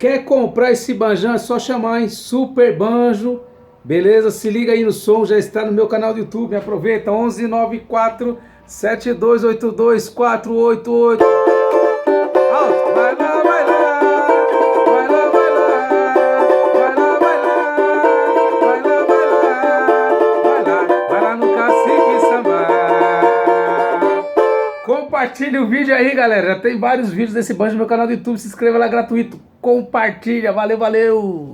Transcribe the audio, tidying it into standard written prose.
Quer comprar esse banjão? É só chamar, hein? Super Banjo. Beleza? Se liga aí no som, já está no meu canal do YouTube. Aproveita, 1194 7282 488. Alto, vai lá, vai lá. Vai lá, vai lá. Vai lá, vai lá. Vai lá, vai lá. Vai lá no Cacique Samba. Compartilha o vídeo aí, galera. Já tem vários vídeos desse banjo no meu canal do YouTube. Se inscreva lá gratuito. Compartilha. Valeu, valeu.